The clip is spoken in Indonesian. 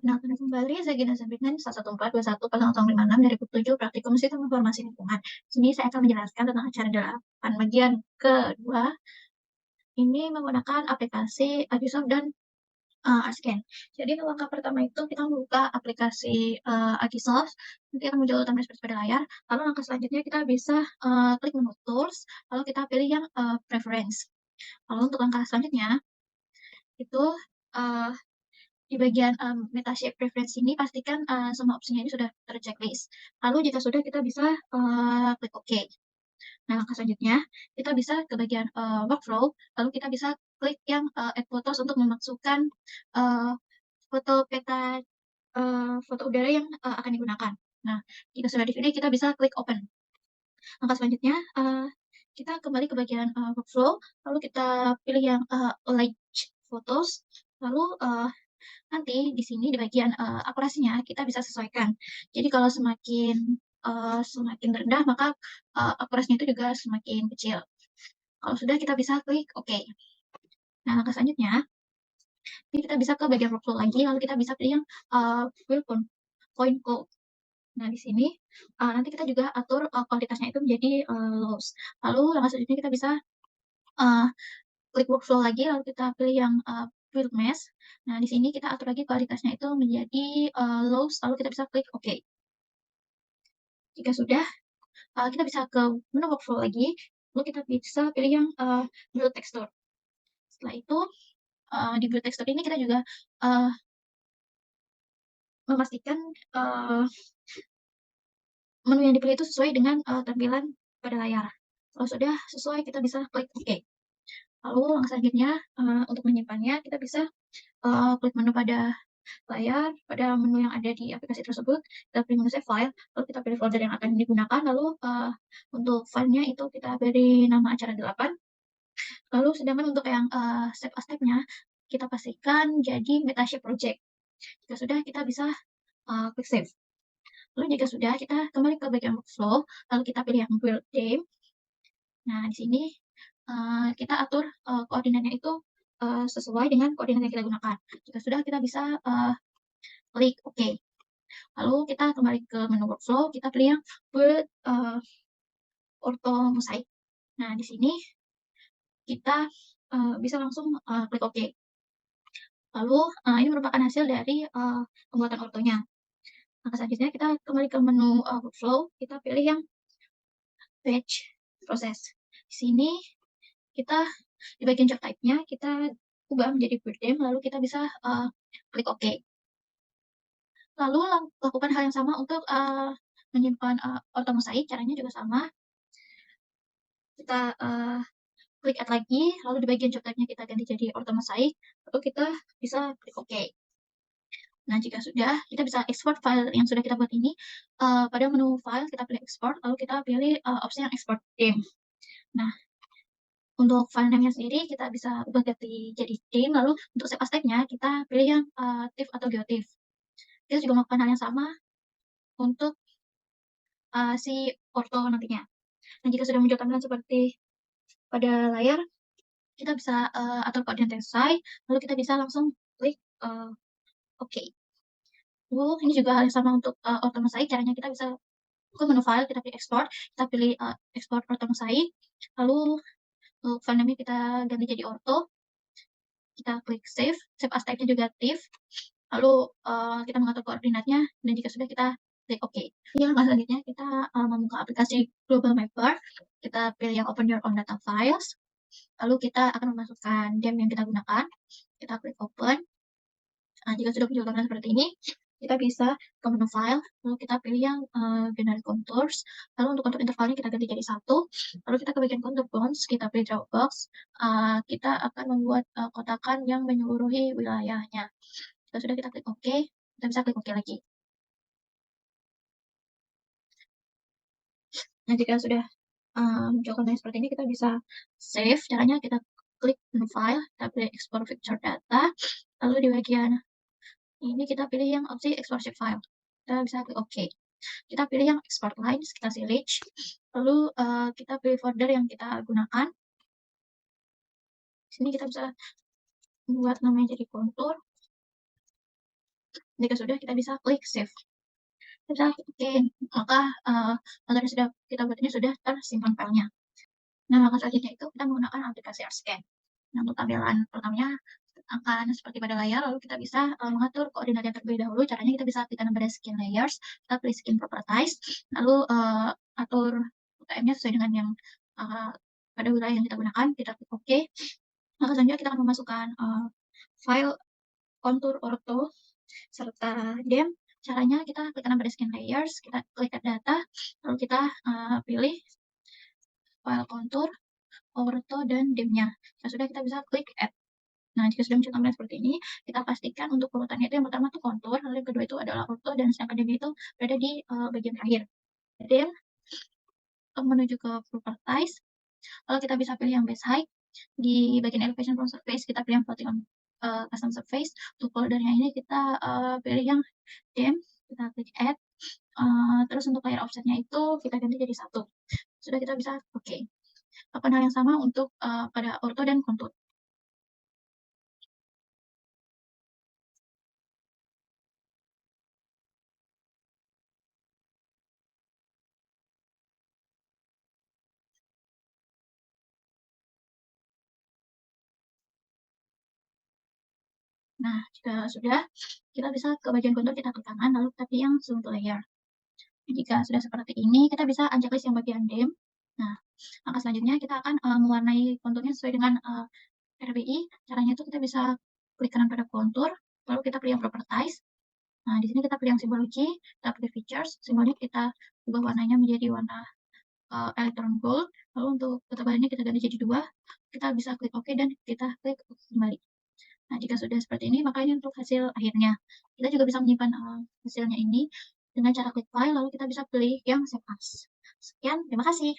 Perkenalkan kembali, saya Gina Sabrina, 11421 dari Buku 7 Praktikum Sistem Informasi Lingkungan. Di sini saya akan menjelaskan tentang acara 8 bagian kedua. Ini menggunakan aplikasi Agisoft dan Arscan. Jadi langkah pertama itu kita membuka aplikasi Agisoft, nanti akan muncul tombol seperti pada layar. Lalu langkah selanjutnya kita bisa klik menu Tools, lalu kita pilih yang Preference. Lalu untuk langkah selanjutnya itu uh, di bagian Metashape Preference ini pastikan semua opsinya ini sudah terchecklist. Lalu jika sudah kita bisa klik OK. Nah, langkah selanjutnya kita bisa ke bagian Workflow, lalu kita bisa klik yang Add Photos untuk memasukkan uh, foto peta foto udara yang akan digunakan. Nah, jika sudah dipilih kita bisa klik Open. Langkah selanjutnya kita kembali ke bagian Workflow, lalu kita pilih yang Light Photos, lalu nanti di sini di bagian akurasinya kita bisa sesuaikan. Jadi kalau semakin rendah maka akurasinya itu juga semakin kecil. Kalau sudah kita bisa klik OK. Nah, langkah selanjutnya ini kita bisa ke bagian workflow lagi, lalu kita bisa pilih yang Will Point Code. Nah, di sini nanti kita juga atur kualitasnya itu menjadi lows. Lalu langkah selanjutnya kita bisa klik workflow lagi, lalu kita pilih yang build mesh. Nah, di sini kita atur lagi kualitasnya itu menjadi lows, lalu kita bisa klik OK. Jika sudah, kita bisa ke menu workflow lagi, lalu kita bisa pilih yang build texture. Setelah itu, di build texture ini kita juga memastikan menu yang dipilih itu sesuai dengan tampilan pada layar. Kalau sudah sesuai, kita bisa klik OK. Lalu langkah selanjutnya, untuk menyimpannya, kita bisa klik menu pada layar, pada menu yang ada di aplikasi tersebut, kita pilih menu save file, lalu kita pilih folder yang akan digunakan, lalu untuk filenya itu kita beri nama acara 8. Lalu sedangkan untuk yang step by step-nya, kita pastikan jadi Metashape project. Jika sudah, kita bisa klik save. Lalu jika sudah, kita kembali ke bagian workflow, lalu kita pilih yang build theme. Nah, di sini kita atur koordinatnya itu sesuai dengan koordinat yang kita gunakan. Jika sudah, kita bisa klik OK. Lalu kita kembali ke menu workflow, kita pilih yang build ortho mosaic. Nah, di sini kita bisa langsung klik OK. Lalu ini merupakan hasil dari pembuatan ortonya. Langkah selanjutnya kita kembali ke menu workflow, kita pilih yang batch process. Di sini kita di bagian job type-nya kita ubah menjadi build theme, lalu kita bisa klik OK. Lalu lakukan hal yang sama untuk menyimpan ortho mosaic, caranya juga sama. Kita klik add lagi, lalu di bagian job type-nya kita ganti jadi ortho mosaic, lalu kita bisa klik OK. Nah, jika sudah, kita bisa export file yang sudah kita buat ini pada menu file, kita pilih export, lalu kita pilih opsi yang export theme. Nah, untuk file name-nya sendiri kita bisa ubah ganti jadi theme, lalu untuk save as type-nya kita pilih yang TIFF atau GeoTIFF. Kita juga melakukan hal yang sama untuk si ortho nantinya. Nah, jika sudah muncul tampilan seperti pada layar, kita bisa atur koordinat yang sesuai, lalu kita bisa langsung klik OK. Lalu ini juga hal yang sama untuk ortho mosaic, caranya kita bisa ke menu file, kita pilih export, kita pilih export ortho mosaic, lalu untuk file name-nya kita ganti jadi ortho, kita klik save as type-nya juga TIFF, lalu kita mengatur koordinatnya, dan jika sudah kita klik OK. Yang selanjutnya kita membuka aplikasi Global Mapper, kita pilih yang Open Your Own Data Files, lalu kita akan memasukkan DEM yang kita gunakan, kita klik Open. Nah, jika sudah muncul tampilan seperti ini, kita bisa ke menu file, lalu kita pilih yang binary contours, lalu untuk kontur intervalnya kita ganti jadi 1, lalu kita ke bagian contour bounds, kita pilih draw box, kita akan membuat kotakan yang menyeluruhi wilayahnya. Jika sudah kita klik OK, kita bisa klik OK lagi. Nah, jika sudah muncul konten seperti ini, kita bisa save. Caranya kita klik menu file, kita pilih export picture data, lalu di bagian ini kita pilih yang opsi export shape file. Kita bisa klik OK. Kita pilih yang export lines, kita select, lalu kita pilih folder yang kita gunakan. Di sini kita bisa membuat namanya jadi kontur. Jika sudah, kita bisa klik save. Kita oke, maka, materi yang sudah kita buat ini sudah tersimpan filenya. Nah, langkah selanjutnya itu kita menggunakan aplikasi ArtScan. Nah, untuk tampilan pertamanya akan seperti pada layar, lalu kita bisa, mengatur koordinat yang terlebih dahulu. Caranya kita bisa klik kanan pada Skin Layers, kita pilih Skin Properties, lalu, atur UTM-nya sesuai dengan yang, pada wilayah yang kita gunakan, kita klik OK. Langkah selanjutnya kita akan memasukkan, file kontur orto serta dem. Caranya kita klik kanan pada Skin Layers, kita klik Add Data, lalu kita, pilih file kontur, orto, dan dem-nya. Jika sudah, kita bisa klik Add. Nah, jika sudah muncul tampilan seperti ini, kita pastikan untuk urutannya itu yang pertama itu kontur, lalu yang kedua itu adalah orto, dan sedangkan dem itu berada di, bagian terakhir. Dem, menuju ke properties, lalu kita bisa pilih yang base height. Di bagian elevation from surface, kita pilih yang floating on custom surface. Untuk foldernya ini kita, pilih yang dem, kita klik add, terus untuk layer offsetnya itu kita ganti jadi 1. Sudah, kita bisa oke. Lakukan hal yang sama untuk, pada orto dan kontur. Nah, jika sudah, kita bisa ke bagian kontur, kita klik kanan, lalu kita pilih yang zoom to layer. Jika sudah seperti ini, kita bisa unchecklist yang bagian dem. Nah, langkah selanjutnya kita akan, mewarnai konturnya sesuai dengan, RBI. Caranya itu kita bisa klik kanan pada kontur, lalu kita pilih yang properties. Nah, di sini kita pilih yang symbology, kita pilih features, simbolnya kita ubah warnanya menjadi warna, electron gold, lalu untuk ketebalannya kita ganti jadi 2, kita bisa klik OK dan kita klik OK kembali. Nah, jika sudah seperti ini, maka ini untuk hasil akhirnya. Kita juga bisa menyimpan, hasilnya ini dengan cara klik file, lalu kita bisa pilih yang save as. Sekian, terima kasih.